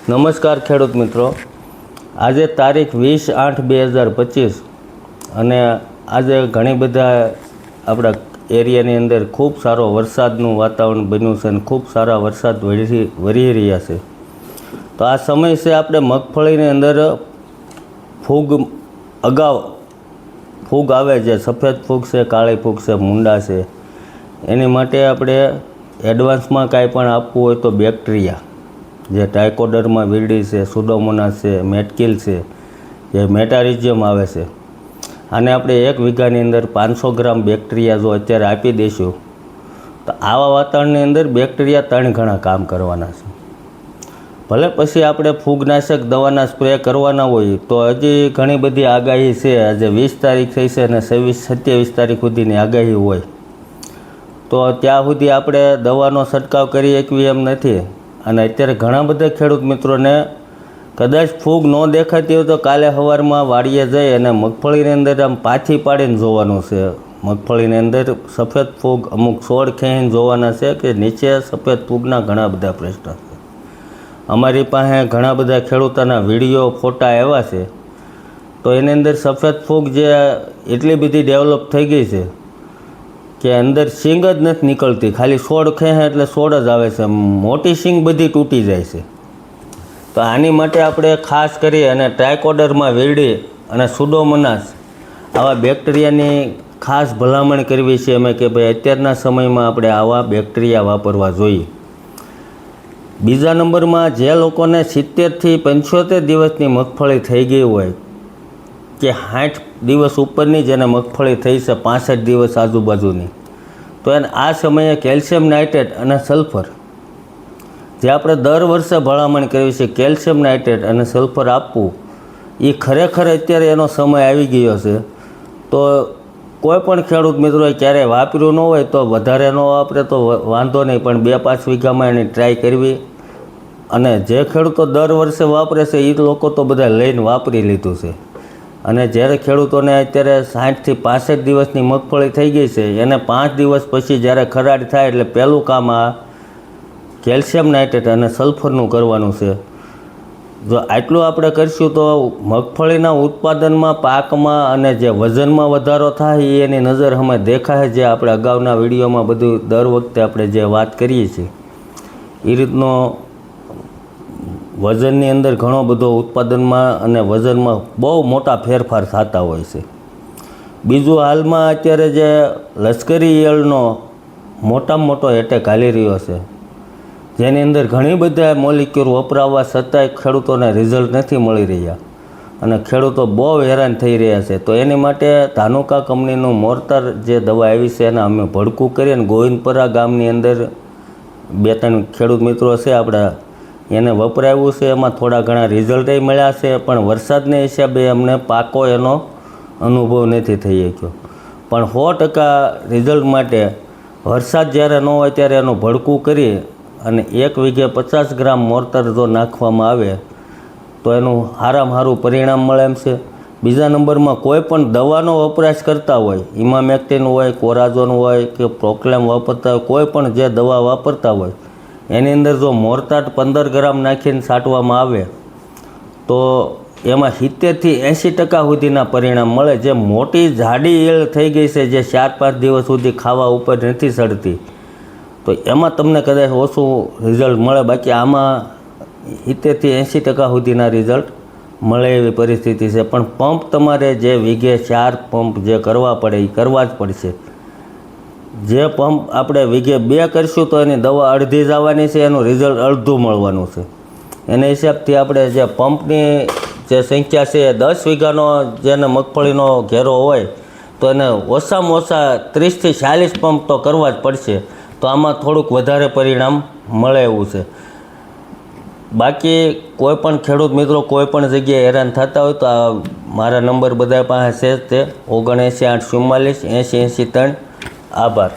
નમસ્કાર ખેડૂત મિત્રો, આજે તારીખ 20/8/2025 અને આજે ઘણી બધા આપણા એરિયાની અંદર ખૂબ સારો વરસાદનું વાતાવરણ બન્યું છે અને ખૂબ સારા વરસાદ વરી રહ્યા છે. તો આ સમય છે આપણે મગફળીની અંદર ફૂગ આવે છે, સફેદ ફૂગ છે, કાળી ફૂગ છે, મૂંડા છે. એની માટે આપણે એડવાન્સમાં કાંઈ પણ આપવું હોય તો બેક્ટેરિયા જે ટ્રાઇકોડર્મા વિરિડી છે, સુડોમોનાસ છે, મેટકિલ છે, જે મેટારિઝિયમ આવે છે, આને આપણે 1 વીઘાની અંદર 500 ગ્રામ બેક્ટેરિયા જો અત્યારે આપી દઈશું તો આવા વાતાવરણની અંદર બેક્ટેરિયા 3 ગણા કામ કરવાના છે. ભલે પછી આપણે ફૂગનાશક દવાના સ્પ્રે કરવાના હોય તો હજી ઘણી બધી આગાહી છે. આજે 20 તારીખ થઈ છે અને 27 તારીખ સુધીની આગાહી હોય તો ત્યાં સુધી આપણે દવાનો છંટકાવ કરી શકીએ એમ નથી. અને અત્યારે ઘણા બધા ખેડૂત મિત્રોને કદાચ ફૂગ ન દેખાતી હોય તો કાલે સવારમાં વાડીએ જઈ અને મગફળીની અંદર આમ પાછી પાડીને જોવાનું છે. મગફળીની અંદર સફેદ ફૂગ અમુક છોડ ખેંચીને જોવાના છે કે નીચે સફેદ ફૂગના ઘણા બધા પ્રશ્ન છે. અમારી પાસે ઘણા બધા ખેડૂતોના વિડીયો ફોટા આવ્યા છે. તો એની અંદર સફેદ ફૂગ જે એટલી બધી ડેવલપ થઈ ગઈ છે કે અંદર સિંગ જ નથી નીકળતી, ખાલી છોડ ખેંચે એટલે છોડ જ આવે છે, મોટી સિંગ બધી તૂટી જાય છે. તો આની માટે આપણે ખાસ કરી અને ટ્રાઇકોડર્મા વિરિડી અને સુડોમોનાસ આવા બેક્ટેરિયાની ખાસ ભલામણ કરવી છે અમે કે ભાઈ અત્યારના સમયમાં આપણે આવા બેક્ટેરિયા વાપરવા જોઈએ. બીજા નંબરમાં જે લોકોને 70થી 75 દિવસની મગફળી થઈ ગઈ હોય કે 60 દિવસ ઉપરની જેને મગફળી થઈ છે 65 દિવસ આજુબાજુની, તો એને આ સમયે કેલ્શિયમ નાઇટ્રેટ અને સલ્ફર જે આપણે દર વર્ષે ભલામણ કરવી છે, કેલ્શિયમ નાઇટ્રેટ અને સલ્ફર આપવું એ ખરેખર અત્યારે એનો સમય આવી ગયો છે. તો કોઈ પણ ખેડૂત મિત્રોએ ક્યારેય વાપર્યું ન હોય તો વધારે ન વાપરે તો વાંધો નહીં, પણ 2-5 વીઘામાં એની ટ્રાય કરવી. અને જે ખેડૂતો દર વર્ષે વાપરે છે એ લોકો તો બધા લઈને વાપરી લીધું છે. અને જ્યારે ખેડૂતોને અત્યારે 60થી 65 દિવસની મગફળી થઈ ગઈ છે એને 5 દિવસ પછી જ્યારે ખરાડ થાય એટલે પહેલું કામ આ કેલ્શિયમ નાઇટ્રેટ અને સલ્ફરનું કરવાનું છે. જો આટલું આપણે કરીશું તો મગફળીના ઉત્પાદનમાં, પાકમાં અને જે વજનમાં વધારો થાય એની નજર અમે દેખાય. જે આપણે અગાઉના વિડીયોમાં બધું દર વખતે આપણે જે વાત કરીએ છીએ એ રીતનો વજનની અંદર ઘણો બધો ઉત્પાદનમાં અને વજનમાં બહુ મોટા ફેરફાર થતા હોય છે. બીજું, હાલમાં અત્યારે જે લશ્કરી ઈયળનો મોટામાં મોટો એટેક હાલી રહ્યો છે, જેની અંદર ઘણી બધા મોલિક્યુલ વપરાવવા છતાંય ખેડૂતોને રિઝલ્ટ નથી મળી રહ્યા અને ખેડૂતો બહુ હેરાન થઈ રહ્યા છે. તો એની માટે ધાનુકા કંપનીનું મોર્ટાર જે દવા આવી છે એને અમે ભડકું કરી અને ગોવિંદપરા ગામની અંદર 2-3 ખેડૂત મિત્રો છે આપણા એને વપરાવ્યું છે. એમાં થોડા ઘણા રિઝલ્ટય મળ્યા છે, પણ વરસાદને હિસાબે અમને પાકો એનો અનુભવ નથી થઈ શક્યો. પણ 100% રિઝલ્ટ માટે વરસાદ જ્યારે ન હોય ત્યારે એનું ભડકું કરી અને 1 વીઘે 50 ગ્રામ મોર્ટાર જો નાખવામાં આવે તો એનું સારામાં સારું પરિણામ મળે એમ છે. બીજા નંબરમાં કોઈ પણ દવાનો વપરાશ કરતા હોય, ઇમામેક્ટિન હોય, કોરાઝોન હોય કે પ્રોક્લેમ વાપરતા હોય, કોઈ પણ જે દવા વાપરતા હોય એની અંદર જો મોર્ટાર 15 ગ્રામ નાખીને છાંટવામાં આવે તો એમાં 70થી 80% સુધીના પરિણામ મળે. જે મોટી જાડી ઈયળ થઈ ગઈ છે જે 4-5 દિવસ સુધી ખાવા ઉપર નથી ચડતી તો એમાં તમને કદાચ ઓછું રિઝલ્ટ મળે. બાકી આમાં 70થી 80% સુધીના રિઝલ્ટ મળે એવી પરિસ્થિતિ છે. પણ પંપ તમારે જે વીઘે 4 પંપ જે કરવા પડે એ કરવા જ પડશે. જે પંપ આપણે વીઘે 2 કરીશું તો એની દવા અડધી જ આવવાની છે, એનું રિઝલ્ટ અડધું મળવાનું છે. એના હિસાબથી આપણે જે પંપની જે સંખ્યા છે 10 વીઘાનો જેને મગફળીનો ઘેરો હોય તો એને ઓછામાં ઓછા 30થી 40 પંપ તો કરવા જ પડશે. તો આમાં થોડુંક વધારે પરિણામ મળે એવું છે. બાકી કોઈ પણ ખેડૂત મિત્રો કોઈ પણ જગ્યાએ હેરાન થતા હોય તો આ મારા નંબર બધા પાસે છે તે 79 844 80 83. આભાર.